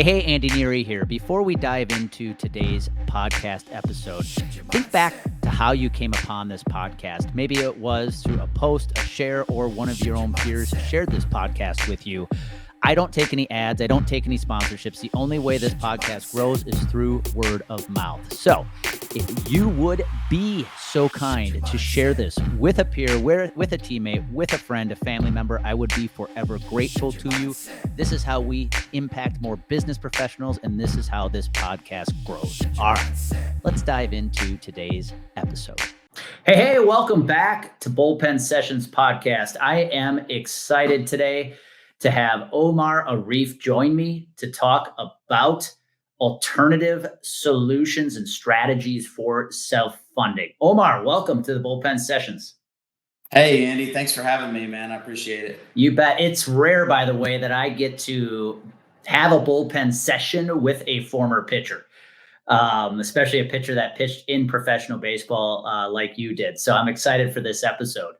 Hey, Andy Neary here. Before we dive into today's podcast episode, think back to how you came upon this podcast. Maybe it was through a post, a share, or one of your own peers shared this podcast with you. I don't take any ads. I don't take any sponsorships. The only way this podcast grows is through word of mouth. So if you would be so kind to share this with a peer, with a teammate, with a friend, a family member, I would be forever grateful to you. This is how we impact more business professionals, and this is how this podcast grows. All right, let's dive into today's episode. Hey, welcome back to Bullpen Sessions Podcast. I am excited today to have Omar Arif join me to talk about alternative solutions and strategies for self-funding. Omar, welcome to the Bullpen Sessions. Hey, Andy, thanks for having me, man. I appreciate it. You bet. It's rare, by the way, that I get to have a bullpen session with a former pitcher, especially a pitcher that pitched in professional baseball like you did. So I'm excited for this episode.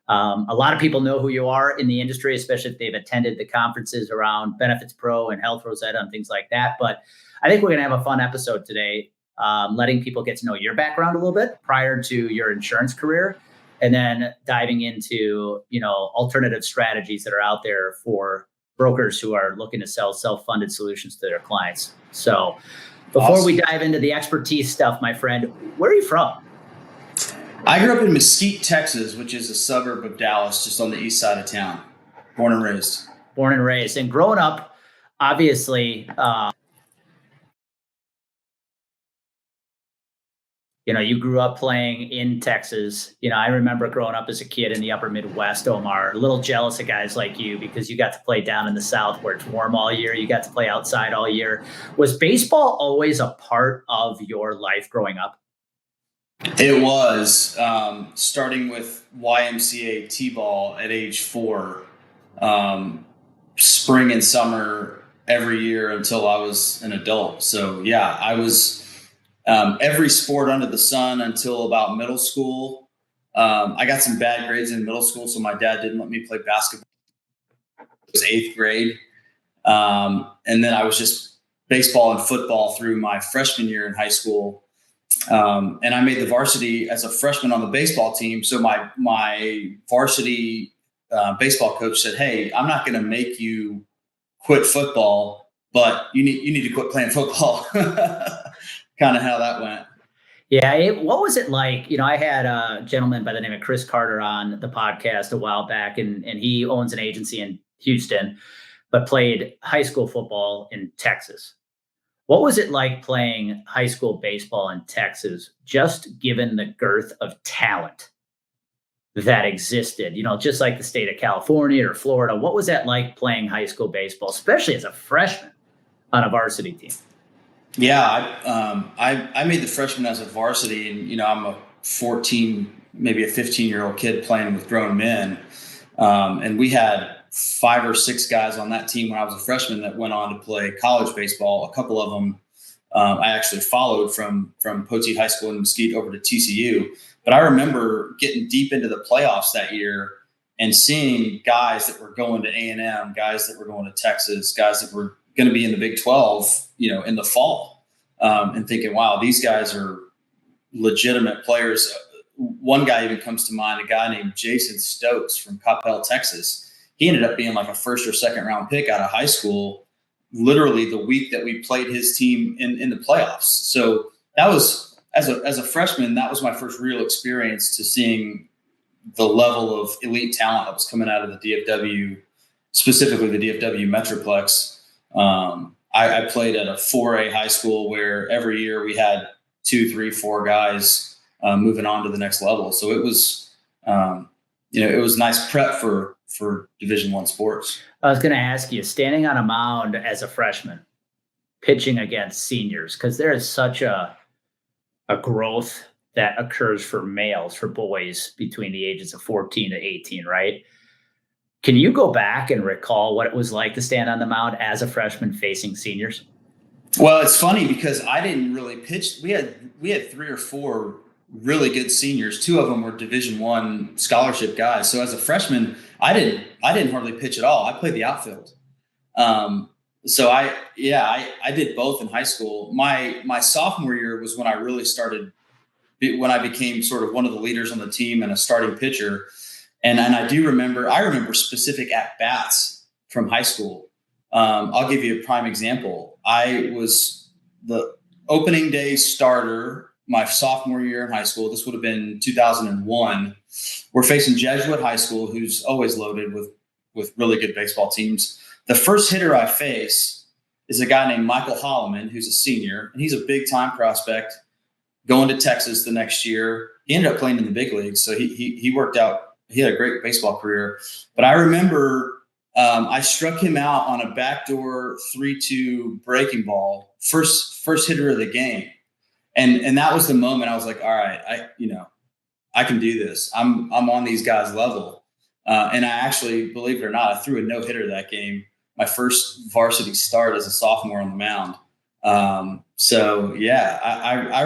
A lot of people know who you are in the industry, especially if they've attended the conferences around Benefits Pro and Health Rosetta and things like that. But I think we're going to have a fun episode today, letting people get to know your background a little bit prior to your insurance career, and then diving into, alternative strategies that are out there for brokers who are looking to sell self-funded solutions to their clients. So before we dive into the expertise stuff, my friend, where are you from? I grew up in Mesquite, Texas, which is a suburb of Dallas, just on the east side of town. Born and raised. And growing up, obviously, you grew up playing in Texas. I remember growing up as a kid in the upper Midwest, Omar, a little jealous of guys like you because you got to play down in the South where it's warm all year. You got to play outside all year. Was baseball always a part of your life growing up? It was, starting with YMCA T-ball at age 4, spring and summer every year until I was an adult. So yeah, I was every sport under the sun until about middle school. I got some bad grades in middle school, so my dad didn't let me play basketball. It was 8th grade. And then I was just baseball and football through my freshman year in high school. And I made the varsity as a freshman on the baseball team. So my varsity baseball coach said, "Hey, I'm not going to make you quit football, but you need to quit playing football." Kind of how that went. Yeah. What was it like? I had a gentleman by the name of Chris Carter on the podcast a while back, and he owns an agency in Houston, but played high school football in Texas. What was it like playing high school baseball in Texas, just given the girth of talent that existed, just like the state of California or Florida? What was that like playing high school baseball, especially as a freshman on a varsity team? Yeah, I made the freshman as a varsity, and I'm a 14, maybe a 15-year-old kid playing with grown men, and we had 5 or 6 guys on that team when I was a freshman that went on to play college baseball. A couple of them I actually followed from Poteet High School in Mesquite over to TCU. But I remember getting deep into the playoffs that year and seeing guys that were going to A&M, guys that were going to Texas, guys that were going to be in the Big 12, in the fall, and thinking, wow, these guys are legitimate players. One guy even comes to mind, a guy named Jason Stokes from Coppell, Texas. He ended up being like a 1st or 2nd round pick out of high school, literally the week that we played his team in the playoffs. So that was, as a freshman, that was my first real experience to seeing the level of elite talent that was coming out of the DFW, specifically the DFW Metroplex. I played at a 4A high school where every year we had 2, 3, 4 guys moving on to the next level. So it was, it was nice prep for Division I sports. I was going to ask you, standing on a mound as a freshman, pitching against seniors, because there is such a growth that occurs for males, for boys between the ages of 14 to 18, right? Can you go back and recall what it was like to stand on the mound as a freshman facing seniors? Well, it's funny because I didn't really pitch. We had 3 or 4 really good seniors. 2 of them were Division I scholarship guys. So as a freshman, I didn't hardly pitch at all. I played the outfield. So I did both in high school. My sophomore year was when I really started, when I became sort of one of the leaders on the team and a starting pitcher. And I remember specific at bats from high school. I'll give you a prime example. I was the opening day starter my sophomore year in high school. This would have been 2001. We're facing Jesuit High School, who's always loaded with really good baseball teams. The first hitter I face is a guy named Michael Holloman, who's a senior, and he's a big time prospect going to Texas the next year. He ended up playing in the big leagues. So he worked out. He had a great baseball career. But I remember I struck him out on a backdoor 3-2 breaking ball, first hitter of the game. And that was the moment I was like, all right, I can do this. I'm on these guys' level. And I actually, believe it or not, I threw a no-hitter that game, my first varsity start as a sophomore on the mound. I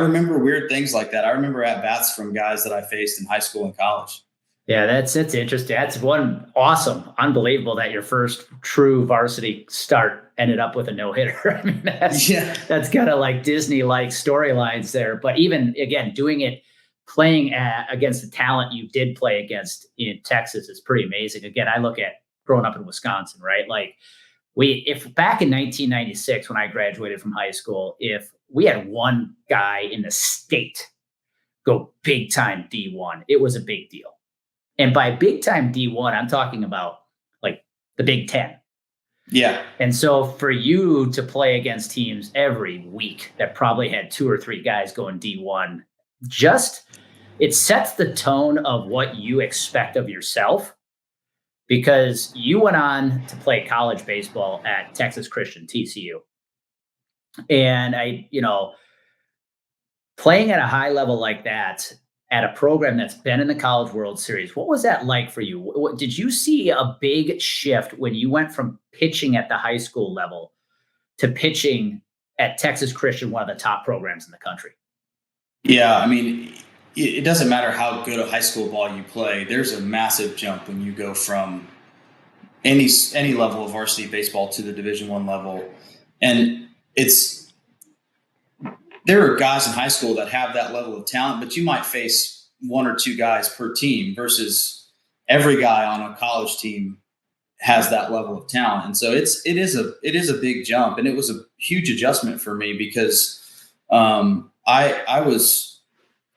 remember weird things like that. I remember at-bats from guys that I faced in high school and college. Yeah, that's interesting. That's one awesome, unbelievable that your first true varsity start ended up with a no-hitter. I mean, that's kind of like Disney-like storylines there. But even, again, doing it, playing against the talent you did play against in Texas is pretty amazing. Again, I look at growing up in Wisconsin, right? Like if back in 1996, when I graduated from high school, if we had one guy in the state go big time D1, it was a big deal. And by big time D1, I'm talking about like the Big Ten. Yeah. And so for you to play against teams every week that probably had 2 or 3 guys going D1, it sets the tone of what you expect of yourself, because you went on to play college baseball at Texas Christian, TCU. And playing at a high level like that, at a program that's been in the College World Series, what was that like for you? Did you see a big shift when you went from pitching at the high school level to pitching at Texas Christian, one of the top programs in the country? Yeah, I mean, it doesn't matter how good a high school ball you play. There's a massive jump when you go from any level of varsity baseball to the Division I level. And there are guys in high school that have that level of talent, but you might face 1 or 2 guys per team versus every guy on a college team has that level of talent. And so it is a big jump, and it was a huge adjustment for me because I was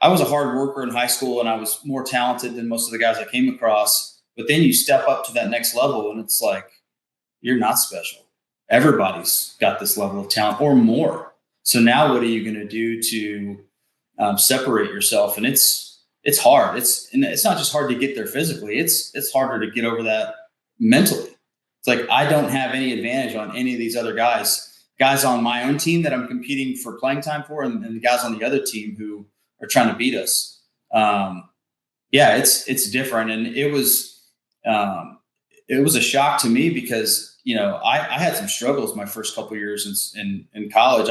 a hard worker in high school, and I was more talented than most of the guys I came across. But then you step up to that next level, and it's like, you're not special. Everybody's got this level of talent or more. So now what are you going to do to separate yourself? And it's hard. It's not just hard to get there physically. It's harder to get over that mentally. It's like, I don't have any advantage on any of these other guys on my own team that I'm competing for playing time for, and the guys on the other team who are trying to beat us. It's different. And it was a shock to me because, I had some struggles my first couple of years in college.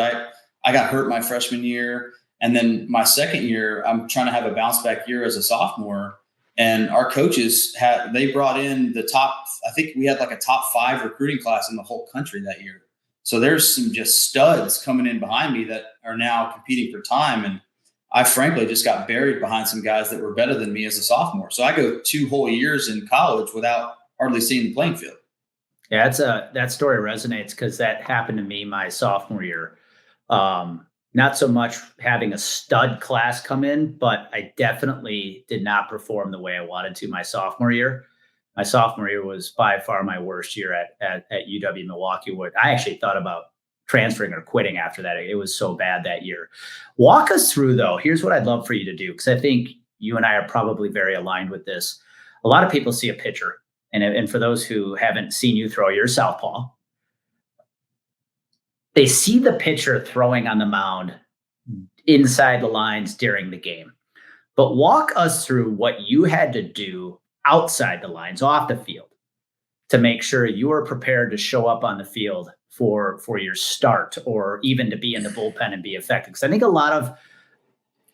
I got hurt my freshman year. And then my second year, I'm trying to have a bounce back year as a sophomore. And our coaches they brought in I think we had like a top 5 recruiting class in the whole country that year. So there's some just studs coming in behind me that are now competing for time. And I frankly just got buried behind some guys that were better than me as a sophomore. So I go 2 whole years in college without hardly seeing the playing field. Yeah, that story resonates because that happened to me my sophomore year. Not so much having a stud class come in, but I definitely did not perform the way I wanted to my sophomore year. My sophomore year was by far my worst year at UW Milwaukee. I actually thought about transferring or quitting after that. It was so bad that year. Walk us through, though. Here's what I'd love for you to do, because I think you and I are probably very aligned with this. A lot of people see a pitcher, and for those who haven't seen you throw your southpaw, they see the pitcher throwing on the mound inside the lines during the game. But walk us through what you had to do outside the lines, off the field, to make sure you are prepared to show up on the field for your start, or even to be in the bullpen and be effective. Because I think a lot of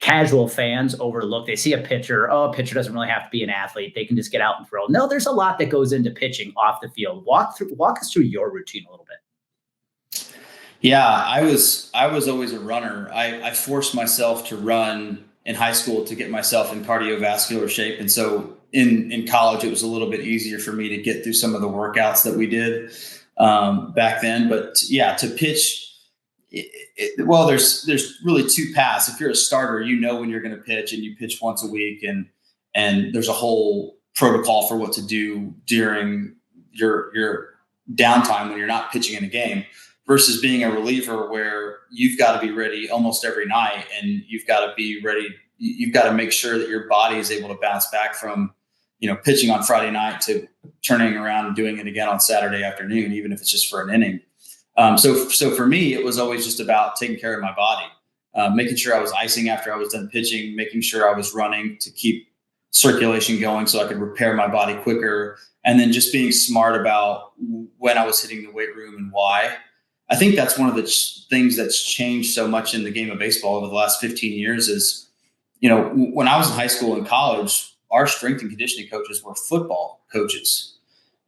casual fans overlook, they see a pitcher, a pitcher doesn't really have to be an athlete. They can just get out and throw. No, there's a lot that goes into pitching off the field. Walk us through your routine a little bit. Yeah, I was always a runner. I forced myself to run in high school to get myself in cardiovascular shape. And so in college, it was a little bit easier for me to get through some of the workouts that we did back then. But yeah, to pitch, well, there's really two paths. If you're a starter, you know when you're going to pitch, and you pitch once a week, and there's a whole protocol for what to do during your downtime when you're not pitching in a game, versus being a reliever where you've got to be ready almost every night, and you've got to be ready. You've got to make sure that your body is able to bounce back from, pitching on Friday night to turning around and doing it again on Saturday afternoon, even if it's just for an inning. So for me, it was always just about taking care of my body, making sure I was icing after I was done pitching, making sure I was running to keep circulation going so I could repair my body quicker, and then just being smart about when I was hitting the weight room and why. I think that's one of the things that's changed so much in the game of baseball over the last 15 years is, when I was in high school and college, our strength and conditioning coaches were football coaches.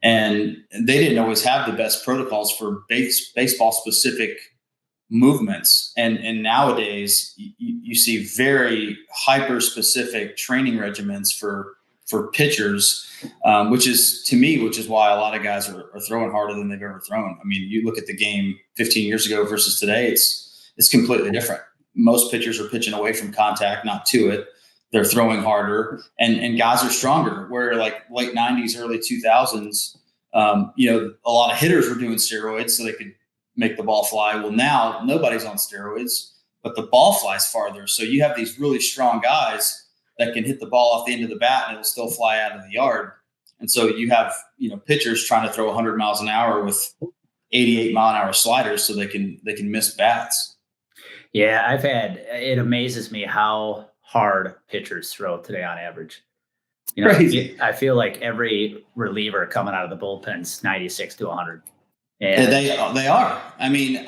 And they didn't always have the best protocols for baseball specific movements. And nowadays you see very hyper specific training regimens for pitchers, which is why a lot of guys are throwing harder than they've ever thrown. I mean, you look at the game 15 years ago versus today, it's completely different. Most pitchers are pitching away from contact, not to it. They're throwing harder, and guys are stronger. Where like late 90s, early 2000s, a lot of hitters were doing steroids so they could make the ball fly. Well, now nobody's on steroids, but the ball flies farther. So you have these really strong guys that can hit the ball off the end of the bat and it'll still fly out of the yard. And so you have, pitchers trying to throw 100 miles an hour with 88-mile-an-hour sliders so they can miss bats. Yeah, it amazes me how hard pitchers throw today on average. Crazy. I feel like every reliever coming out of the bullpen's 96 to 100. And they are. I mean,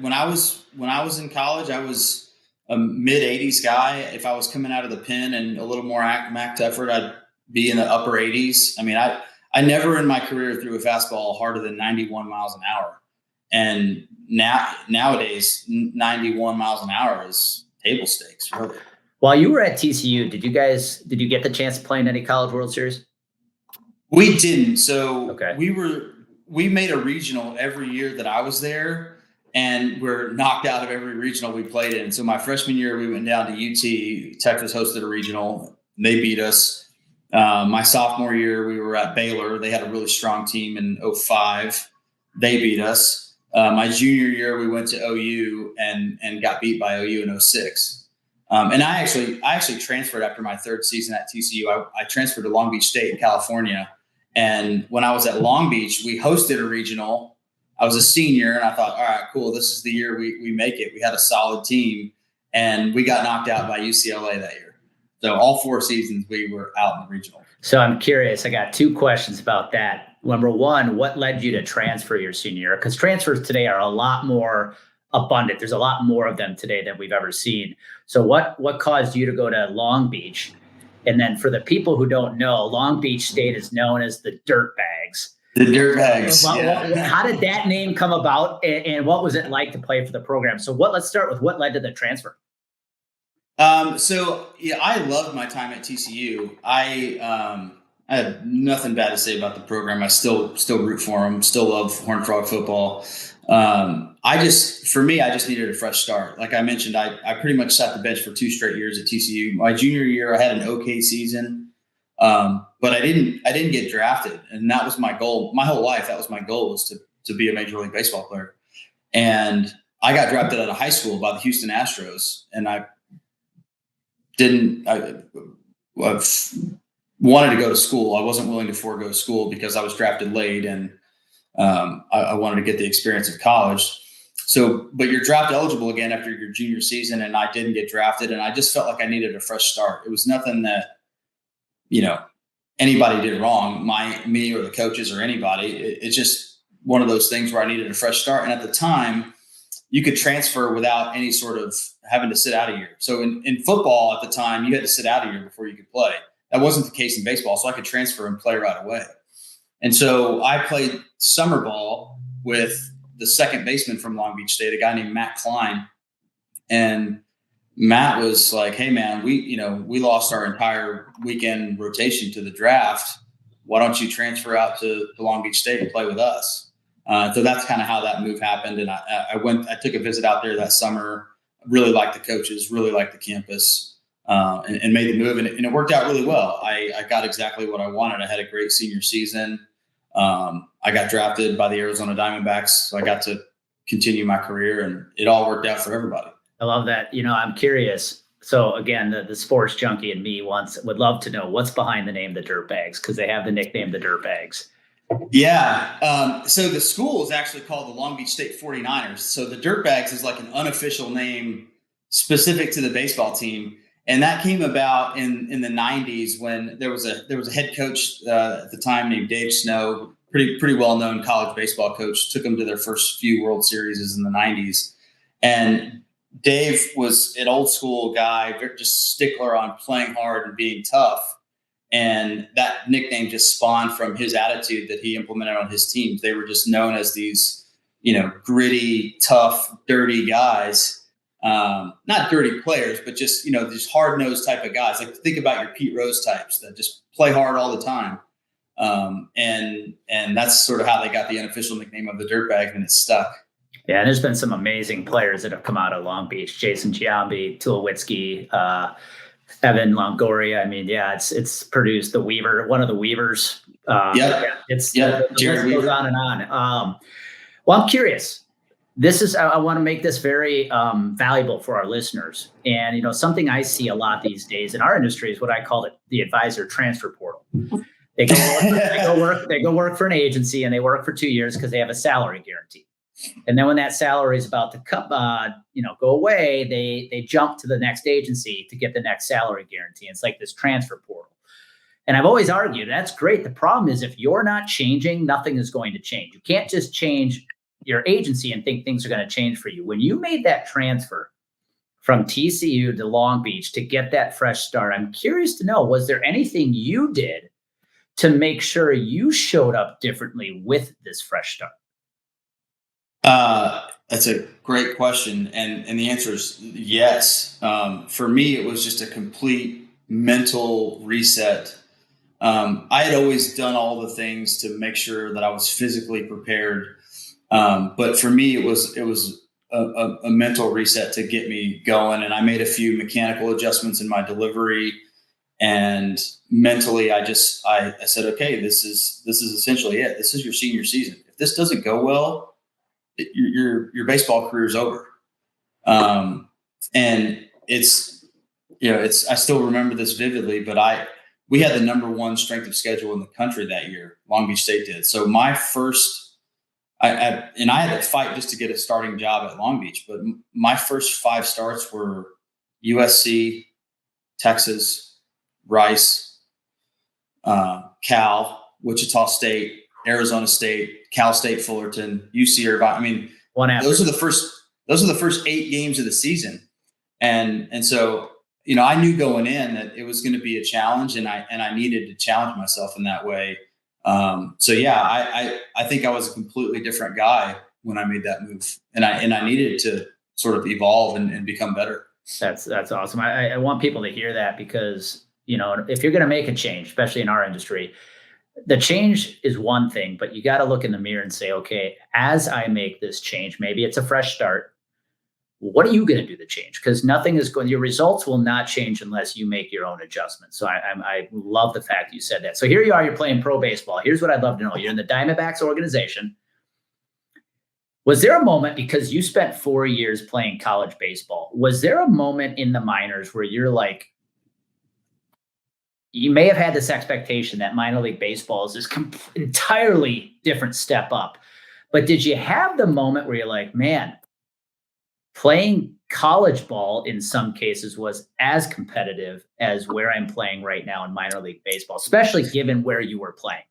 when I was in college, I was a mid 80s guy. If I was coming out of the pen and a little more max effort, I'd be in the upper 80s. I mean, I never in my career threw a fastball harder than 91 miles an hour. And nowadays, 91 miles an hour is table stakes, really. While you were at TCU, did you get the chance to play in any College World Series? We didn't. So okay. We made a regional every year that I was there, and we're knocked out of every regional we played in. So my freshman year, we went down to UT. Texas hosted a regional. They beat us. My sophomore year, we were at Baylor. They had a really strong team in 2005. They beat us. My junior year, we went to OU and got beat by OU in 2006. And I actually transferred after my third season at TCU. I transferred to Long Beach State in California. And when I was at Long Beach, we hosted a regional. I was a senior, and I thought, all right, cool. This is the year we make it. We had a solid team, and we got knocked out by UCLA that year. So all 4 seasons we were out in the regional. So I'm curious. I got 2 questions about that. Number one, what led you to transfer your senior year? Because transfers today are a lot more abundant. There's a lot more of them today than we've ever seen. So what caused you to go to Long Beach? And then for the people who don't know, Long Beach State is known as the Dirtbags. The Dirtbags. Yeah. How did that name come about, and what was it like to play for the program? So let's start with what led to the transfer. So I loved my time at TCU. I have nothing bad to say about the program. I still root for them. Still love Horned Frog football. I just needed a fresh start. Like I mentioned, I pretty much sat the bench for 2 straight years at TCU. My junior year, I had an okay season. But I didn't get drafted. And that was my goal. My whole life, that was my goal, was to be a Major League Baseball player. And I got drafted out of high school by the Houston Astros. And I wanted to go to school. I wasn't willing to forego school because I was drafted late, and I wanted to get the experience of college. So, but you're draft eligible again after your junior season, and I didn't get drafted, and I just felt like I needed a fresh start. It was nothing that, anybody did wrong, me or the coaches or anybody. It's just one of those things where I needed a fresh start. And at the time, you could transfer without any sort of having to sit out a year. So in football at the time, you had to sit out a year before you could play. That wasn't the case in baseball, so I could transfer and play right away. And so I played summer ball with the second baseman from Long Beach State, a guy named Matt Klein. And Matt was like, hey man, we lost our entire weekend rotation to the draft. Why don't you transfer out to Long Beach State and play with us? So that's kind of how that move happened. And I took a visit out there that summer, really liked the coaches, really liked the campus, and made the move. And it worked out really well. I got exactly what I wanted. I had a great senior season. I got drafted by the Arizona Diamondbacks, so I got to continue my career, and it all worked out for everybody. I love that. I'm curious. So again, the sports junkie in me would love to know what's behind the name the Dirtbags, because they have the nickname the Dirtbags. Yeah. So the school is actually called the Long Beach State 49ers. So the Dirtbags is like an unofficial name specific to the baseball team. And that came about in the 90s when there was a head coach at the time named Dave Snow, pretty well-known college baseball coach, took them to their first few World Series in the 90s. And Dave was an old school guy, just stickler on playing hard and being tough. And that nickname just spawned from his attitude that he implemented on his teams. They were just known as these, gritty, tough, dirty guys. Not dirty players, but just, these hard-nosed type of guys. Like, think about your Pete Rose types that just play hard all the time. And that's sort of how they got the unofficial nickname of the Dirtbag, and it stuck. Yeah, and there's been some amazing players that have come out of Long Beach. Jason Giambi, Tulowitzki, Evan Longoria. I mean, yeah, it's produced the Weaver, one of the Weavers. Jared Weaver goes on and on. Well, I'm curious. I want to make this very valuable for our listeners. And, something I see a lot these days in our industry is what I call the advisor transfer portal. They go work for an agency, and they work for 2 years because they have a salary guarantee. And then when that salary is about to go away, they jump to the next agency to get the next salary guarantee. It's like this transfer portal. And I've always argued that's great. The problem is if you're not changing, nothing is going to change. You can't just change your agency and think things are going to change for you. When you made that transfer from TCU to Long Beach to get that fresh start, I'm curious to know, was there anything you did to make sure you showed up differently with this fresh start? That's a great question. And the answer is yes. For me, it was just a complete mental reset. I had always done all the things to make sure that I was physically prepared. But for me, it was a mental reset to get me going. And I made a few mechanical adjustments in my delivery, and mentally, I said, okay, this is essentially it. This is your senior season. If this doesn't go well, your baseball career is over. And it's I still remember this vividly, but we had the number one strength of schedule in the country that year. Long Beach State did. So my first, I had to fight just to get a starting job at Long Beach, but my first 5 starts were USC, Texas, Rice, Cal, Wichita State, Arizona State, Cal State Fullerton, UC Irvine. I mean, those are the first 8 games of the season. And so, I knew going in that it was going to be a challenge, and I needed to challenge myself in that way. So yeah, I think I was a completely different guy when I made that move, and I needed to sort of evolve and become better. That's awesome. I want people to hear that, because, if you're going to make a change, especially in our industry, the change is one thing, but you got to look in the mirror and say, okay, as I make this change, maybe it's a fresh start. What are you going to do to change? Because your results will not change unless you make your own adjustments. So I love the fact you said that. So here you are, you're playing pro baseball. Here's what I'd love to know. You're in the Diamondbacks organization. Was there a moment, because you spent 4 years playing college baseball, was there a moment in the minors where you're like, you may have had this expectation that minor league baseball is this entirely different step up, but did you have the moment where you're like, man, playing college ball in some cases was as competitive as where I'm playing right now in minor league baseball, especially given where you were playing?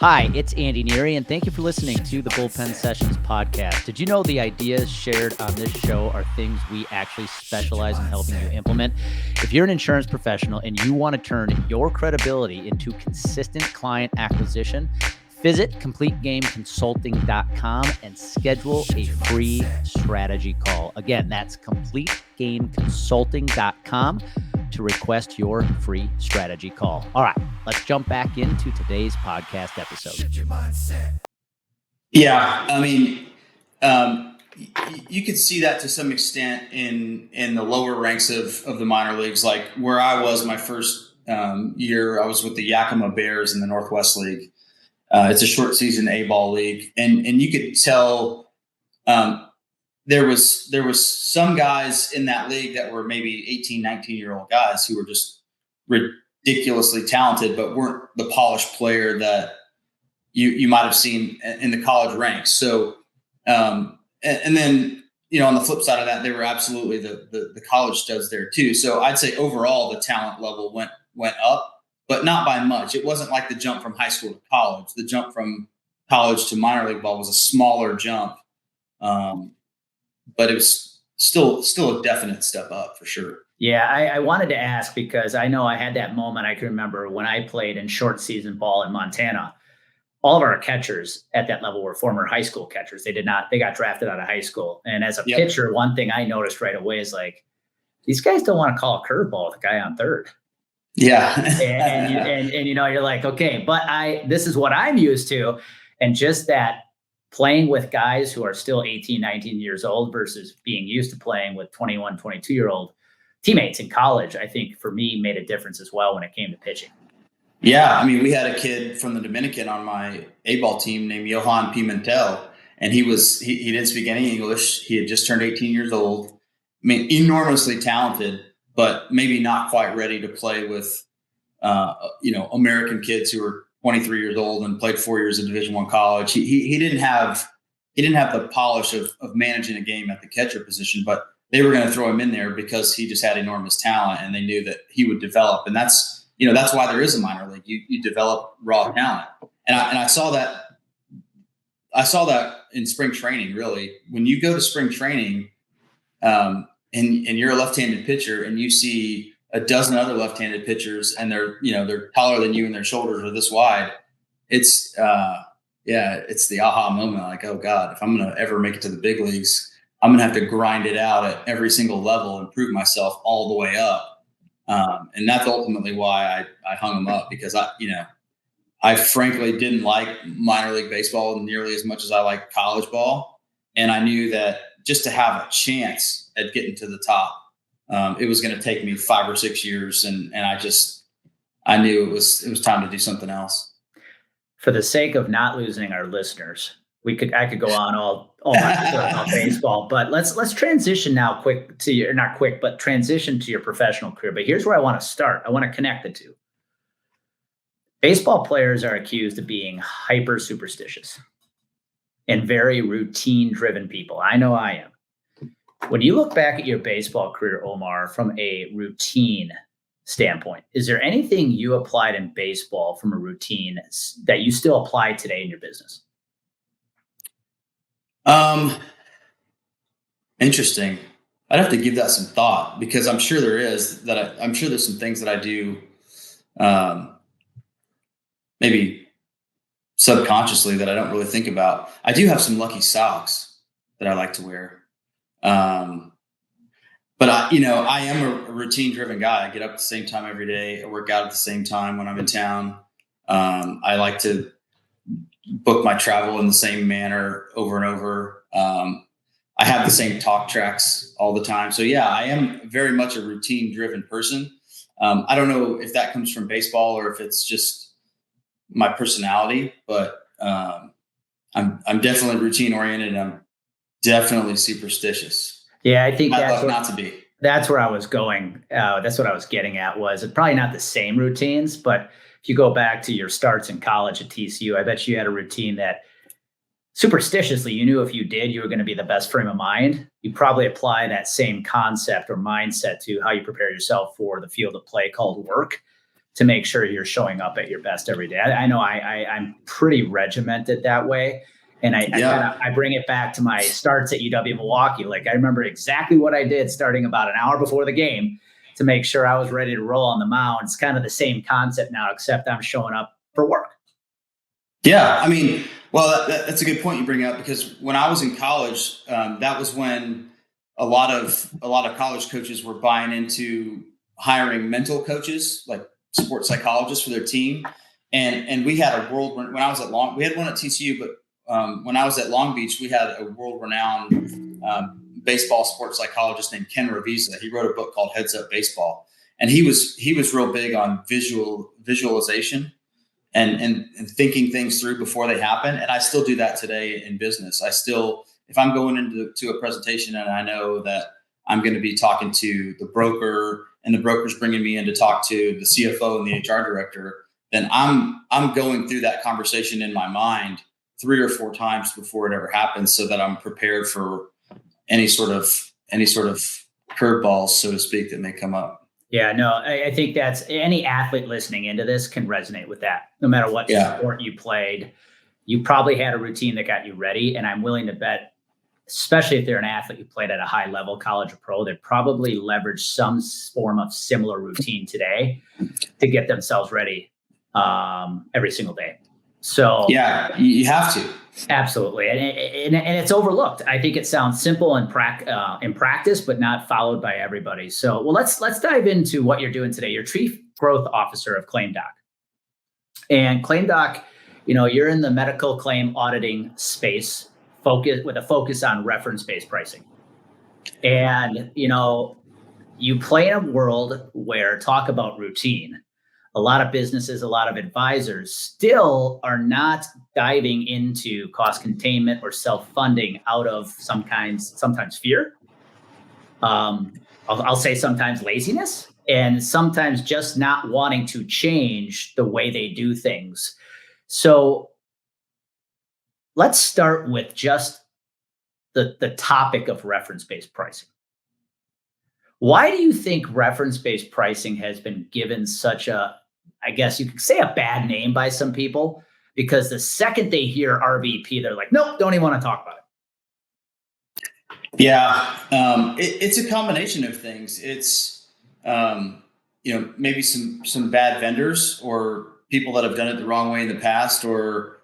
Hi, it's Andy Neary, and thank you for listening to the Bullpen Sessions podcast. Did you know the ideas shared on this show are things we actually specialize in helping you implement? If you're an insurance professional and you want to turn your credibility into consistent client acquisition, Visit CompleteGameConsulting.com and schedule a free strategy call. Again, that's CompleteGameConsulting.com to request your free strategy call. All right, let's jump back into today's podcast episode. Yeah, I mean, you could see that to some extent in the lower ranks of the minor leagues. Like where I was my first year, I was with the Yakima Bears in the Northwest League. It's a short season A-ball league, and you could tell there was some guys in that league that were maybe 18, 19-year-old guys who were just ridiculously talented, but weren't the polished player that you might have seen in the college ranks. So, and then, on the flip side of that, they were absolutely the college studs there too. So I'd say overall the talent level went up, but not by much. It wasn't like the jump from high school to college. The jump from college to minor league ball was a smaller jump. But it was still a definite step up for sure. Yeah, I wanted to ask because I know I had that moment. I can remember when I played in short season ball in Montana. All of our catchers at that level were former high school catchers. They got drafted out of high school. And as a pitcher, one thing I noticed right away is like, these guys don't want to call a curveball with a guy on third. Yeah. and you're like, okay, but this is what I'm used to. And just that playing with guys who are still 18, 19 years old versus being used to playing with 21, 22-year-old teammates in college, I think for me made a difference as well when it came to pitching. Yeah. I mean, we had a kid from the Dominican on my A-ball team named Johan Pimentel, and he didn't speak any English. He had just turned 18 years old. I mean, enormously talented, but maybe not quite ready to play with, American kids who were 23 years old and played 4 years of Division I college. He didn't have the polish of managing a game at the catcher position, but they were going to throw him in there because he just had enormous talent, and they knew that he would develop. And that's why there is a minor league. You develop raw talent, and I saw that. I saw that in spring training. Really, when you go to spring training, and you're a left-handed pitcher, and you see a dozen other left-handed pitchers, and they're taller than you, and their shoulders are this wide. It's the aha moment. Like, oh God, if I'm going to ever make it to the big leagues, I'm going to have to grind it out at every single level and prove myself all the way up. And that's ultimately why I hung them up, because I frankly didn't like minor league baseball nearly as much as I like college ball. And I knew that just to have a chance at getting to the top, it was going to take me 5 or 6 years. And I knew it was time to do something else. For the sake of not losing our listeners, I could go on all night about baseball, but let's transition now transition to your professional career. But here's where I want to start. I want to connect the two. Baseball players are accused of being hyper superstitious and very routine driven people. I know I am. When you look back at your baseball career, Omar, from a routine standpoint, is there anything you applied in baseball from a routine that you still apply today in your business? Interesting. I'd have to give that some thought, because I'm sure there is I'm sure there's some things that I do, maybe subconsciously that I don't really think about. I do have some lucky socks that I like to wear. But I am a routine driven guy. I get up at the same time every day. I work out at the same time when I'm in town. I like to book my travel in the same manner over and over. I have the same talk tracks all the time. So yeah, I am very much a routine driven person. I don't know if that comes from baseball or if it's just my personality, but I'm definitely routine oriented, and I'm definitely superstitious. Yeah, I think that's where I was going. That's what I was getting at, was probably not the same routines, but if you go back to your starts in college at TCU, I bet you had a routine that superstitiously you knew if you did, you were going to be the best frame of mind. You probably apply that same concept or mindset to how you prepare yourself for the field of play called work, to make sure you're showing up at your best every day. I know I'm pretty regimented that way. And I bring it back to my starts at UW Milwaukee. Like, I remember exactly what I did starting about an hour before the game to make sure I was ready to roll on the mound. It's kind of the same concept now, except I'm showing up for work. Yeah, I mean, well, that's a good point you bring up, because when I was in college, that was when a lot of college coaches were buying into hiring mental coaches, like sports psychologists for their team, and we had a world when I was at we had one at TCU, but when I was at Long Beach, we had a world renowned baseball sports psychologist named Ken Ravisa. He wrote a book called Heads Up Baseball, and he was real big on visualization and thinking things through before they happen. And I still do that today in business. If I'm going into a presentation and I know that I'm going to be talking to the broker and the broker's bringing me in to talk to the CFO and the HR director, then I'm going through that conversation in my mind 3 or 4 times before it ever happens, so that I'm prepared for any sort of curveballs, so to speak, that may come up. Yeah, no, I think that's any athlete listening into this can resonate with that. No matter what sport you played, you probably had a routine that got you ready. And I'm willing to bet, especially if they're an athlete who played at a high level, college or pro, they probably leverage some form of similar routine today to get themselves ready every single day. So yeah, you have to. Absolutely. And it's overlooked. I think it sounds simple in practice, but not followed by everybody. So, well, let's dive into what you're doing today. You're Chief Growth Officer of ClaimDoc. And ClaimDoc, you're in the medical claim auditing space, with a focus on reference-based pricing. And, you play in a world where talk about routine. A lot of businesses, a lot of advisors still are not diving into cost containment or self-funding out of sometimes fear. I'll say sometimes laziness, and sometimes just not wanting to change the way they do things. So let's start with just the topic of reference-based pricing. Why do you think reference-based pricing has been given such I guess you could say a bad name by some people? Because the second they hear RVP, they're like, nope, don't even want to talk about it. Yeah, it's a combination of things. It's maybe some bad vendors or people that have done it the wrong way in the past, or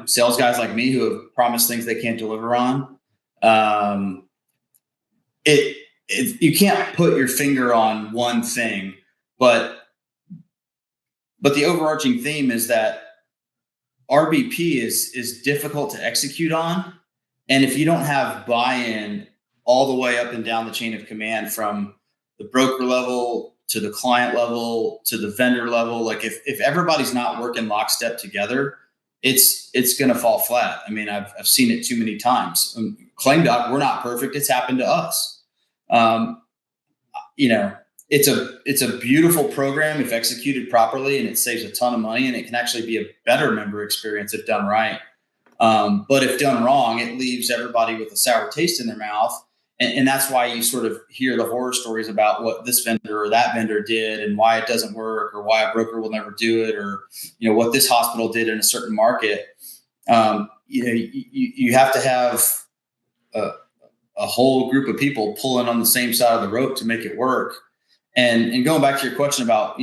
sales guys like me who have promised things they can't deliver on. You can't put your finger on one thing, but the overarching theme is that RBP is difficult to execute on. And if you don't have buy-in all the way up and down the chain of command, from the broker level to the client level to the vendor level, like if everybody's not working lockstep together, it's going to fall flat. I mean, I've seen it too many times. ClaimDoc, we're not perfect. It's happened to us. It's a beautiful program if executed properly, and it saves a ton of money, and it can actually be a better member experience if done right. But if done wrong, it leaves everybody with a sour taste in their mouth. And that's why you sort of hear the horror stories about what this vendor or that vendor did and why it doesn't work, or why a broker will never do it, or, what this hospital did in a certain market. You have to have a whole group of people pulling on the same side of the rope to make it work. And going back to your question about,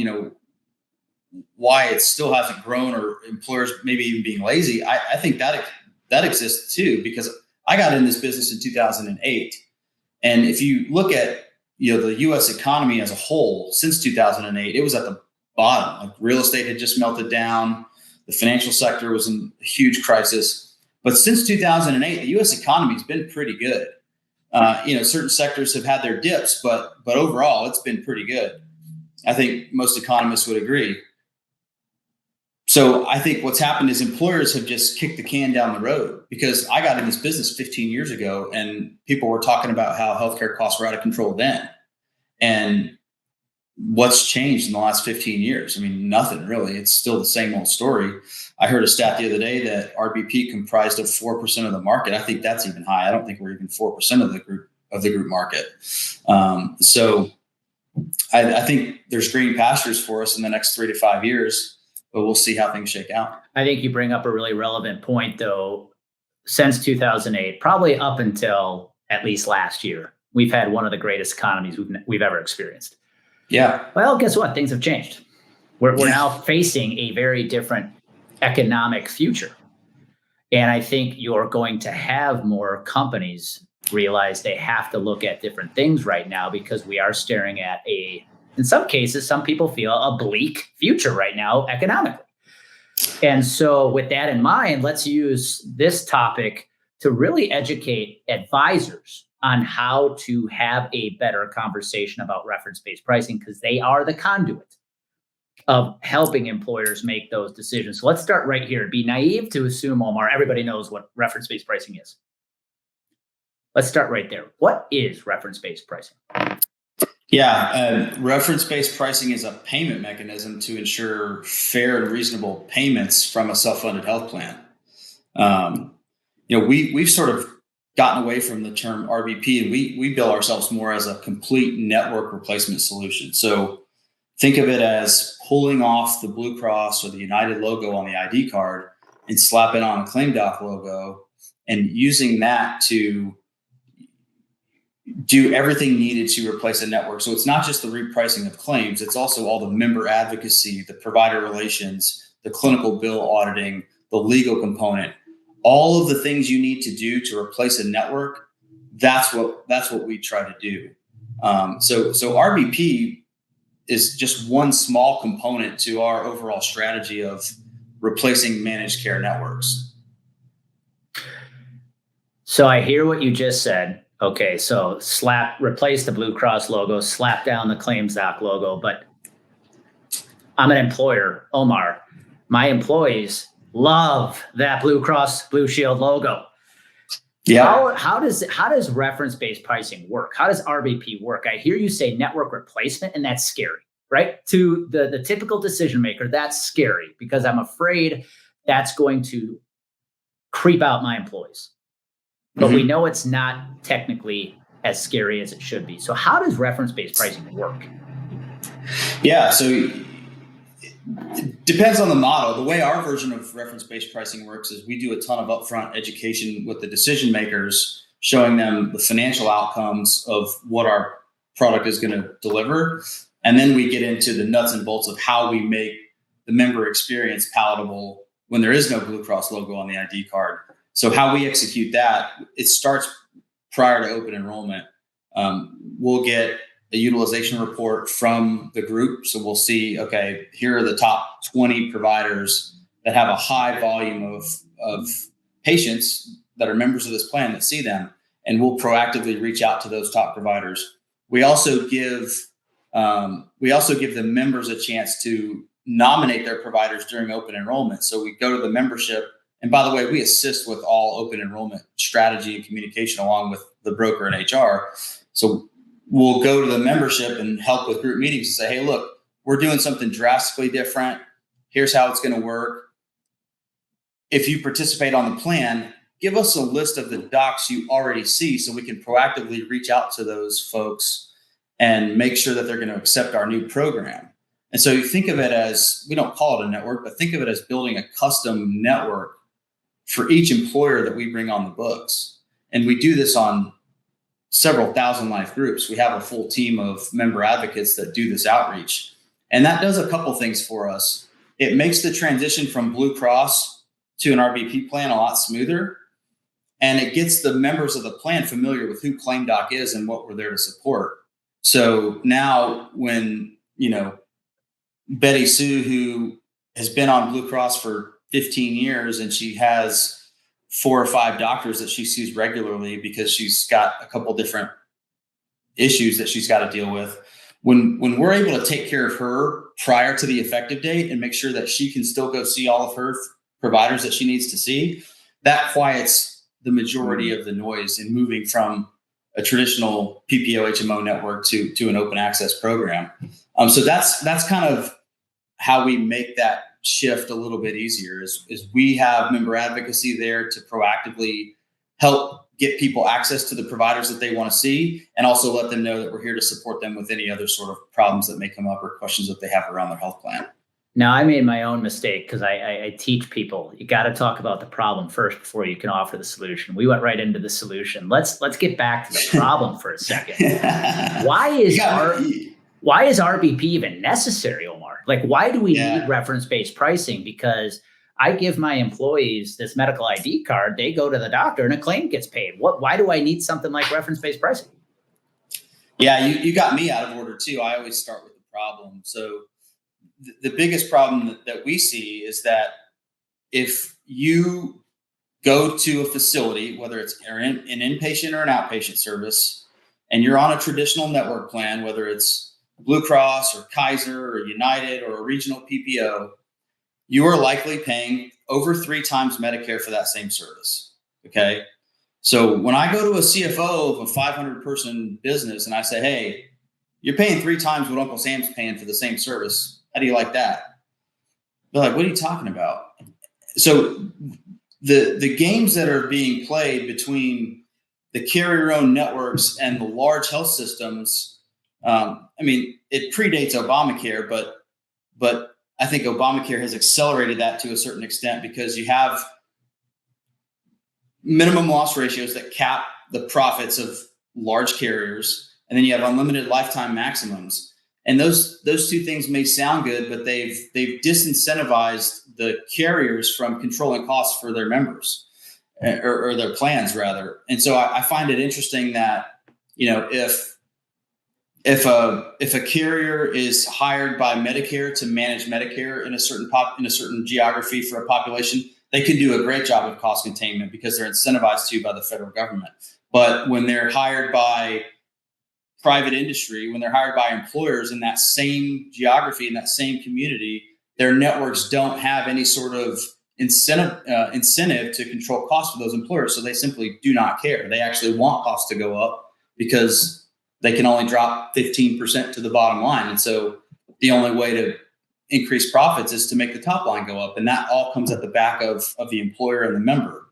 why it still hasn't grown, or employers maybe even being lazy, I think that exists too, because I got in this business in 2008. And if you look at, the U.S. economy as a whole since 2008, it was at the bottom. Like, real estate had just melted down. The financial sector was in a huge crisis. But since 2008, the U.S. economy has been pretty good. Certain sectors have had their dips, but overall, it's been pretty good. I think most economists would agree. So I think what's happened is employers have just kicked the can down the road, because I got in this business 15 years ago and people were talking about how healthcare costs were out of control then. And what's changed in the last 15 years? I mean, nothing really. It's still the same old story. I heard a stat the other day that RBP comprised of 4% of the market. I think that's even high. I don't think we're even 4% of the group market. So I think there's green pastures for us in the next 3 to 5 years, but we'll see how things shake out. I think you bring up a really relevant point, though. Since 2008, probably up until at least last year, we've had one of the greatest economies we've ever experienced. Yeah. Well, guess what? Things have changed. We're now facing a very different economic future. And I think you're going to have more companies realize they have to look at different things right now, because we are staring at in some cases, some people feel a bleak future right now economically. And so with that in mind, let's use this topic to really educate advisors on how to have a better conversation about reference-based pricing, because they are the conduit of helping employers make those decisions. So let's start right here. It'd be naive to assume, Omar, everybody knows what reference-based pricing is. Let's start right there. What is reference-based pricing? Yeah, reference-based pricing is a payment mechanism to ensure fair and reasonable payments from a self-funded health plan. We've sort of gotten away from the term RBP, and we bill ourselves more as a complete network replacement solution. So think of it as pulling off the Blue Cross or the United logo on the ID card and slapping on a claim doc logo, and using that to do everything needed to replace a network. So it's not just the repricing of claims, it's also all the member advocacy, the provider relations, the clinical bill auditing, the legal component, all of the things you need to do to replace a network. That's what we try to do. So RBP is just one small component to our overall strategy of replacing managed care networks. So I hear what you just said. Okay, so replace the Blue Cross logo, slap down the claims doc logo. But I'm an employer, Omar. My employees love that Blue Cross Blue Shield logo. Yeah. How does reference-based pricing work? How does RBP work? I hear you say network replacement, and that's scary, right? To the typical decision maker, that's scary, because I'm afraid that's going to creep out my employees. But we know it's not technically as scary as it should be. So how does reference-based pricing work? Yeah, so it depends on the model. The way our version of reference-based pricing works is we do a ton of upfront education with the decision makers, showing them the financial outcomes of what our product is going to deliver. And then we get into the nuts and bolts of how we make the member experience palatable when there is no Blue Cross logo on the ID card. So how we execute that, it starts prior to open enrollment. We'll get a utilization report from the group. So we'll see, okay, here are the top 20 providers that have a high volume of patients that are members of this plan that see them. And we'll proactively reach out to those top providers. We also give the members a chance to nominate their providers during open enrollment. So we go to the membership. And by the way, we assist with all open enrollment strategy and communication along with the broker and HR. So we'll go to the membership and help with group meetings and say, hey, look, we're doing something drastically different. Here's how it's going to work. If you participate on the plan, give us a list of the docs you already see so we can proactively reach out to those folks and make sure that they're going to accept our new program. And so you think of it as, we don't call it a network, but think of it as building a custom network for each employer that we bring on the books. And we do this on several thousand life groups. We have a full team of member advocates that do this outreach. And that does a couple things for us. It makes the transition from Blue Cross to an RBP plan a lot smoother. And it gets the members of the plan familiar with who ClaimDoc is and what we're there to support. So now when, Betty Sue, who has been on Blue Cross for 15 years, and she has 4 or 5 doctors that she sees regularly because she's got a couple different issues that she's got to deal with. When we're able to take care of her prior to the effective date and make sure that she can still go see all of her providers that she needs to see, that quiets the majority of the noise in moving from a traditional PPO HMO network to an open access program. So that's kind of how we make that shift a little bit easier is we have member advocacy there to proactively help get people access to the providers that they want to see, and also let them know that we're here to support them with any other sort of problems that may come up or questions that they have around their health plan. Now, I made my own mistake because I teach people, you got to talk about the problem first before you can offer the solution. We went right into the solution. Let's get back to the problem for a second. Why is RBP even necessary, Omar? Like, why do we need reference-based pricing? Because I give my employees this medical ID card, they go to the doctor and a claim gets paid. Why do I need something like reference-based pricing? Yeah, you got me out of order too. I always start with the problem. So the biggest problem that we see is that if you go to a facility, whether it's an inpatient or an outpatient service, and you're on a traditional network plan, whether it's Blue Cross or Kaiser or United or a regional PPO, you are likely paying over 3 times Medicare for that same service. Okay. So when I go to a CFO of a 500 person business and I say, hey, you're paying 3 times what Uncle Sam's paying for the same service. How do you like that? They're like, what are you talking about? So the games that are being played between the carrier-owned networks and the large health systems, it predates Obamacare, but I think Obamacare has accelerated that to a certain extent because you have minimum loss ratios that cap the profits of large carriers, and then you have unlimited lifetime maximums. And those 2 things may sound good, but they've disincentivized the carriers from controlling costs for their members or their plans rather. And so I find it interesting that, if a carrier is hired by Medicare to manage Medicare in a certain geography for a population, they can do a great job of cost containment because they're incentivized to by the federal government. But when they're hired by private industry, when they're hired by employers in that same geography, in that same community, their networks don't have any sort of incentive to control costs for those employers. So they simply do not care. They actually want costs to go up because they can only drop 15% to the bottom line. And so the only way to increase profits is to make the top line go up. And that all comes at the back of the employer and the member.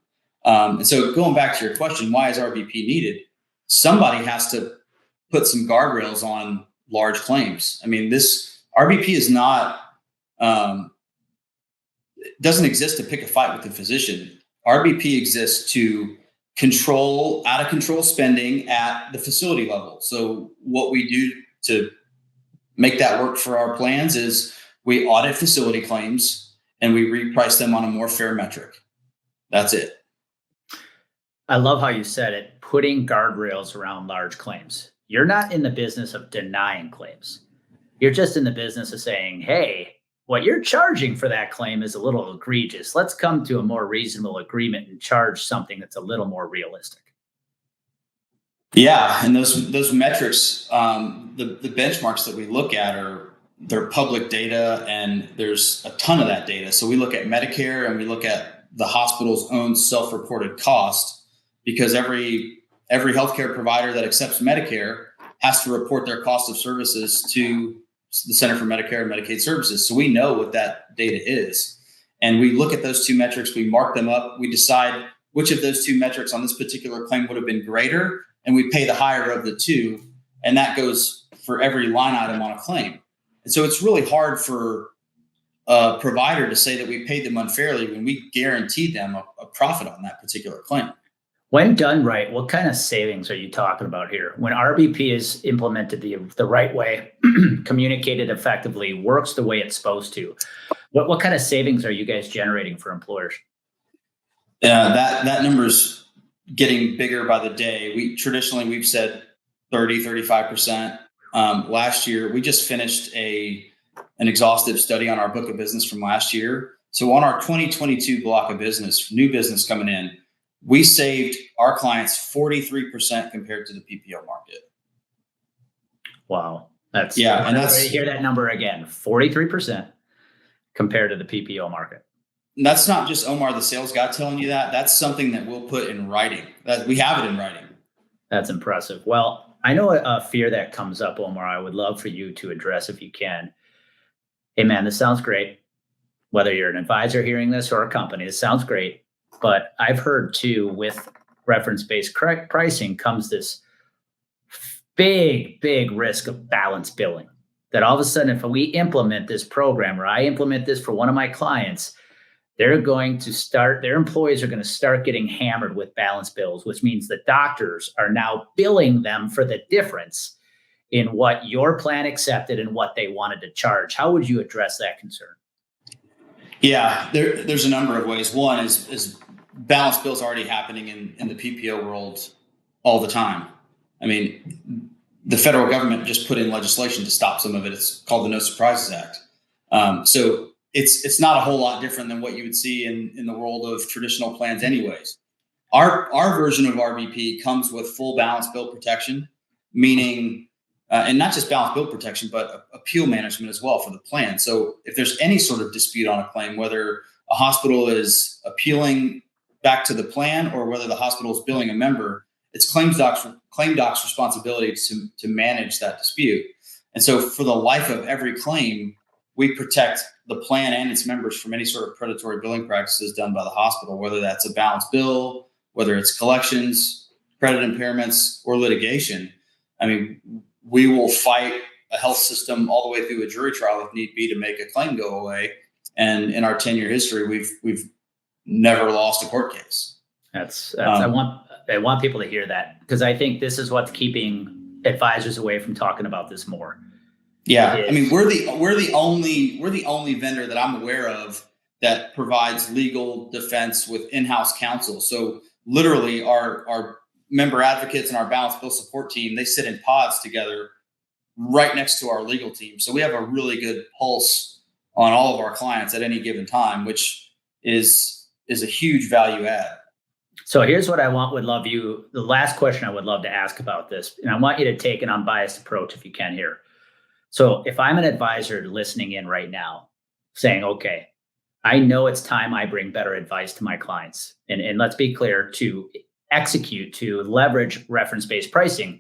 And so going back to your question, why is RBP needed? Somebody has to put some guardrails on large claims. I mean, this RBP is not, doesn't exist to pick a fight with the physician. RBP exists to control out of control spending at the facility level. So what we do to make that work for our plans is we audit facility claims and we reprice them on a more fair metric. That's it. I love how you said it, putting guardrails around large claims. You're not in the business of denying claims. You're just in the business of saying, hey, what you're charging for that claim is a little egregious. Let's come to a more reasonable agreement and charge something that's a little more realistic. Yeah, and those metrics, the benchmarks that we look at they're public data, and there's a ton of that data. So we look at Medicare and we look at the hospital's own self-reported cost, because every healthcare provider that accepts Medicare has to report their cost of services to the Center for Medicare and Medicaid Services. So we know what that data is. And we look at those 2 metrics, we mark them up, we decide which of those 2 metrics on this particular claim would have been greater, and we pay the higher of the 2. And that goes for every line item on a claim. And so it's really hard for a provider to say that we paid them unfairly when we guaranteed them a profit on that particular claim. When done right, what kind of savings are you talking about here? When RBP is implemented the right way, communicated effectively, works the way it's supposed to, what kind of savings are you guys generating for employers? That number's getting bigger by the day. We've said 30, 35%. Last year, we just finished an exhaustive study on our book of business from last year. So on our 2022 block of business, new business coming in, we saved our clients 43% compared to the PPO market. Wow. And that's, hear that number again, 43% compared to the PPO market. That's not just Omar, the sales guy, telling you that. That's something that we'll put in writing. That we have it in writing. That's impressive. Well, I know a fear that comes up, Omar, I would love for you to address if you can. Hey, man, this sounds great. Whether you're an advisor hearing this or a company, this sounds great. But I've heard, too, with reference-based pricing comes this big risk of balance billing. That all of a sudden, if we implement this program or I implement this for one of my clients, their employees are going to start getting hammered with balance bills, which means the doctors are now billing them for the difference in what your plan accepted and what they wanted to charge. How would you address that concern? Yeah, there's a number of ways. One is balance bills already happening in the PPO world all the time. I mean, the federal government just put in legislation to stop some of it. It's called the No Surprises Act. So it's not a whole lot different than what you would see in the world of traditional plans anyways. Our version of RBP comes with full balance bill protection, meaning, and not just balance bill protection, but appeal management as well for the plan. So if there's any sort of dispute on a claim, whether a hospital is appealing back to the plan or whether the hospital is billing a member, it's claim doc's responsibility to manage that dispute. And so for the life of every claim, we protect the plan and its members from any sort of predatory billing practices done by the hospital, whether that's a balance bill, whether it's collections, credit impairments, or litigation. I mean, we will fight a health system all the way through a jury trial if need be to make a claim go away. And in our 10-year history, we've never lost a court case. I want people to hear that, because I think this is what's keeping advisors away from talking about this more. Yeah, I mean, we're the only vendor that I'm aware of that provides legal defense with in-house counsel. So literally, our member advocates and our balance bill support team, they sit in pods together right next to our legal team. So we have a really good pulse on all of our clients at any given time, which is a huge value add. So here's what the last question I would love to ask about this, and I want you to take an unbiased approach if you can here. So if I'm an advisor listening in right now saying, okay, I know it's time I bring better advice to my clients. And let's be clear, to execute, to leverage reference-based pricing,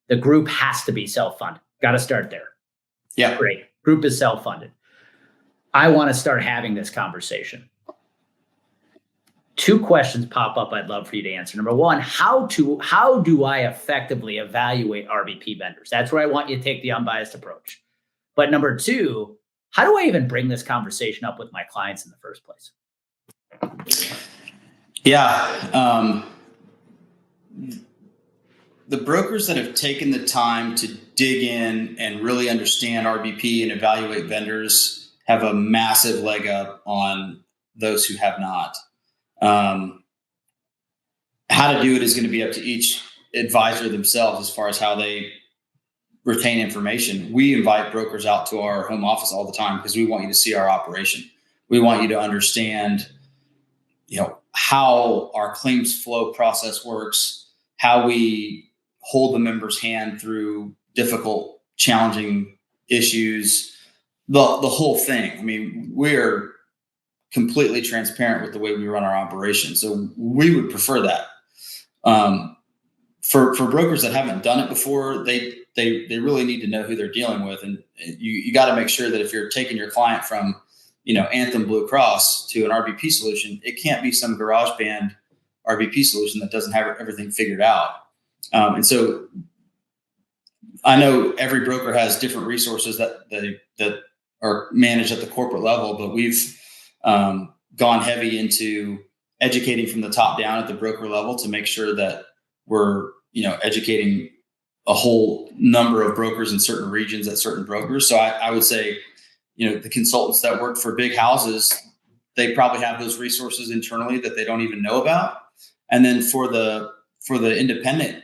the group has to be self-funded. Got to start there. Yeah. Great. Group is self-funded. I want to start having this conversation. Two questions pop up I'd love for you to answer. Number one, how do I effectively evaluate RBP vendors? That's where I want you to take the unbiased approach. But number two, how do I even bring this conversation up with my clients in the first place? Yeah. The brokers that have taken the time to dig in and really understand RBP and evaluate vendors have a massive leg up on those who have not. How to do it is going to be up to each advisor themselves as far as how they retain information. We invite brokers out to our home office all the time because we want you to see our operation. We want you to understand, how our claims flow process works, how we hold the member's hand through difficult, challenging issues, the whole thing. I mean, we're completely transparent with the way we run our operation. So we would prefer that. For brokers that haven't done it before, they really need to know who they're dealing with. And you got to make sure that if you're taking your client from, Anthem Blue Cross to an RBP solution, it can't be some garage band RBP solution that doesn't have everything figured out. And so I know every broker has different resources that are managed at the corporate level, but we've gone heavy into educating from the top down at the broker level to make sure that we're, educating a whole number of brokers in certain regions at certain brokers. So I would say, the consultants that work for big houses, they probably have those resources internally that they don't even know about. And then for the independent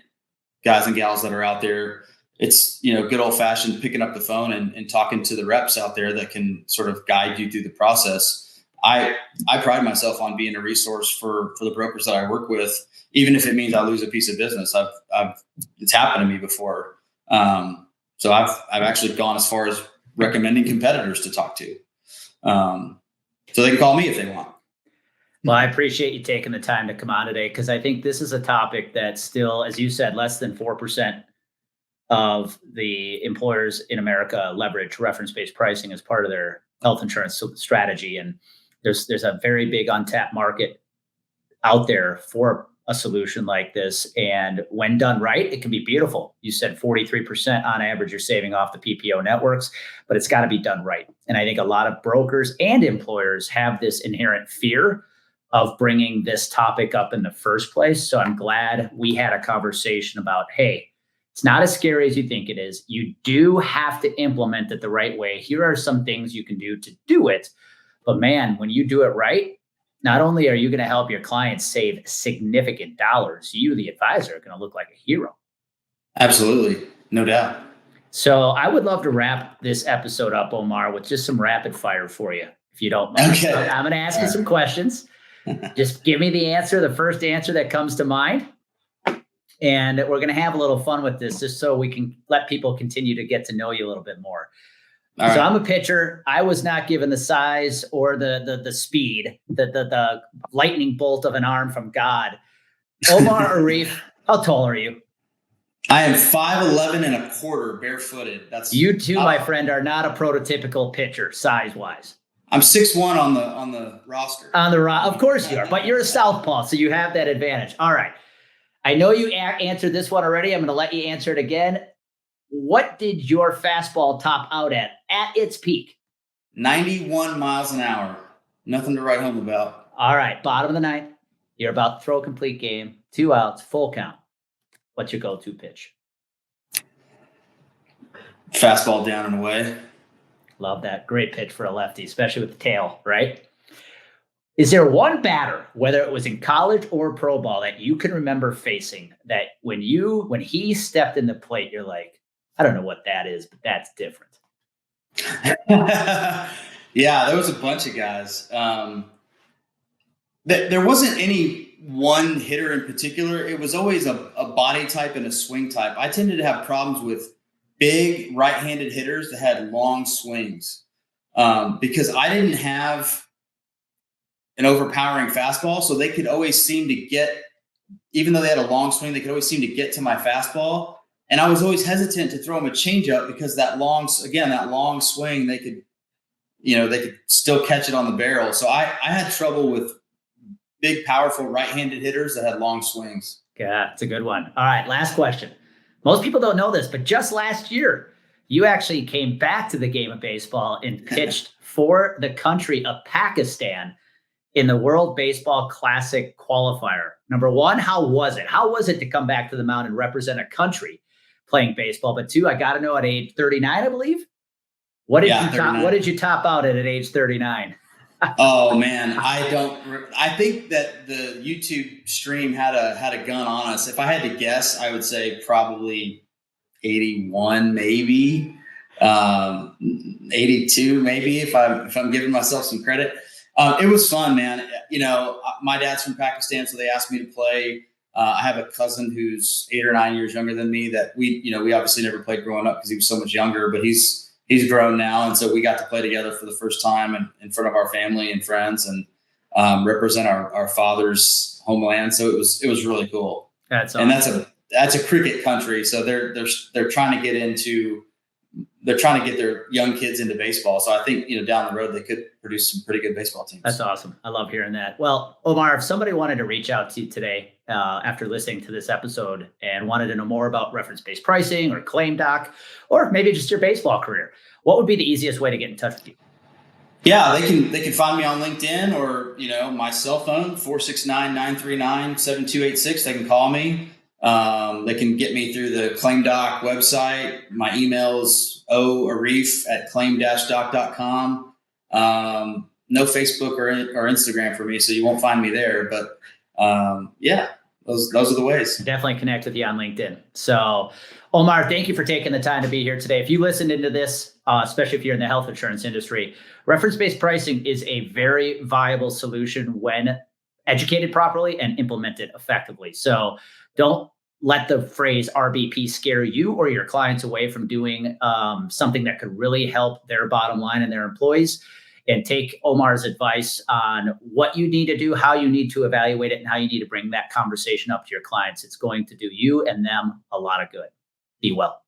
guys and gals that are out there, it's, good old fashioned picking up the phone and talking to the reps out there that can sort of guide you through the process. I pride myself on being a resource for the brokers that I work with, even if it means I lose a piece of business. It's happened to me before. So I've actually gone as far as recommending competitors to talk to. So they can call me if they want. Well, I appreciate you taking the time to come on today, because I think this is a topic that's still, as you said, less than 4% of the employers in America leverage reference-based pricing as part of their health insurance strategy. And there's a very big untapped market out there for a solution like this. And when done right, it can be beautiful. You said 43% on average you're saving off the PPO networks, but it's got to be done right. And I think a lot of brokers and employers have this inherent fear of bringing this topic up in the first place. So I'm glad we had a conversation about, hey, it's not as scary as you think it is. You do have to implement it the right way. Here are some things you can do to do it. But man, when you do it right, not only are you going to help your clients save significant dollars, you, the advisor, are going to look like a hero. Absolutely. No doubt. So I would love to wrap this episode up, Omar, with just some rapid fire for you, if you don't mind. Okay. I'm going to ask you some questions. Just give me the first answer that comes to mind. And we're going to have a little fun with this just so we can let people continue to get to know you a little bit more. All right. So I'm a pitcher. I was not given the size or the speed, the lightning bolt of an arm from God. Omar Arif, how tall are you? I am 5'11" and a quarter, barefooted. That's you too, my friend, are not a prototypical pitcher size-wise. I'm 6'1" on the roster. Of course you are, but you're a southpaw, so you have that advantage. All right. I know you answered this one already. I'm going to let you answer it again. What did your fastball top out at its peak? 91 miles an hour. Nothing to write home about. All right. Bottom of the ninth. You're about to throw a complete game. 2 outs, full count. What's your go-to pitch? Fastball down and away. Love that. Great pitch for a lefty, especially with the tail, right? Is there one batter, whether it was in college or pro ball, that you can remember facing that when he stepped in the plate, you're like, I don't know what that is, but that's different? Yeah, there was a bunch of guys. There wasn't any one hitter in particular. It was always a body type and a swing type. I tended to have problems with big right-handed hitters that had long swings because I didn't have an overpowering fastball. So they could always seem to get, even though they had a long swing, they could always seem to get to my fastball. And I was always hesitant to throw them a changeup because that long swing, they could still catch it on the barrel. So I had trouble with big, powerful right-handed hitters that had long swings. Yeah, it's a good one. All right, last question. Most people don't know this, but just last year, you actually came back to the game of baseball and pitched for the country of Pakistan in the World Baseball Classic qualifier. Number one, how was it? How was it to come back to the mound and represent a country playing baseball? But two, I got to know at age 39, I believe. What did you top out at age 39? Oh man, I think that the YouTube stream had a gun on us. If I had to guess, I would say probably 81, maybe 82, maybe if I'm giving myself some credit. It was fun, man. My dad's from Pakistan, so they asked me to play. I have a cousin who's 8 or 9 years younger than me that we obviously never played growing up because he was so much younger, but he's grown now. And so we got to play together for the first time in front of our family and friends and represent our father's homeland. So it was really cool. That's awesome. And that's a cricket country. So they're trying to get their young kids into baseball. So I think, down the road, they could produce some pretty good baseball teams. That's awesome. I love hearing that. Well, Omar, if somebody wanted to reach out to you today after listening to this episode and wanted to know more about reference-based pricing or claim doc, or maybe just your baseball career, what would be the easiest way to get in touch with you? Yeah, they can find me on LinkedIn or, my cell phone, 469-939-7286. They can call me. They can get me through the ClaimDoc website. My email is oarif@claim-doc.com. No Facebook or Instagram for me, so you won't find me there. But those are the ways. Definitely connect with you on LinkedIn. So, Omar, thank you for taking the time to be here today. If you listened into this, especially if you're in the health insurance industry, reference-based pricing is a very viable solution when educated properly and implemented effectively. So don't let the phrase RBP scare you or your clients away from doing something that could really help their bottom line and their employees. And take Omar's advice on what you need to do, how you need to evaluate it, and how you need to bring that conversation up to your clients. It's going to do you and them a lot of good. Be well.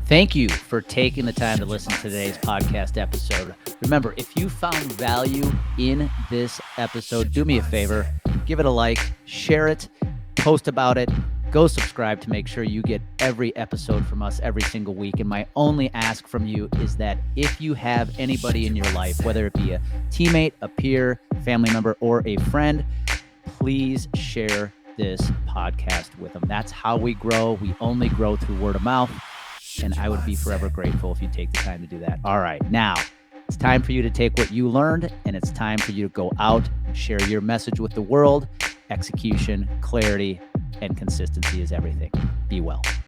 Thank you for taking the time to listen to today's podcast episode. Remember, if you found value in this episode, do me a favor, give it a like, share it, post about it. Go subscribe to make sure you get every episode from us every single week. And my only ask from you is that if you have anybody in your life, whether it be a teammate, a peer, family member, or a friend, please share this podcast with them. That's how we grow. We only grow through word of mouth. And I would be forever grateful if you take the time to do that. All right. Now, It's time for you to take what you learned, and it's time for you to go out and share your message with the world. Execution, clarity, and consistency is everything. Be well.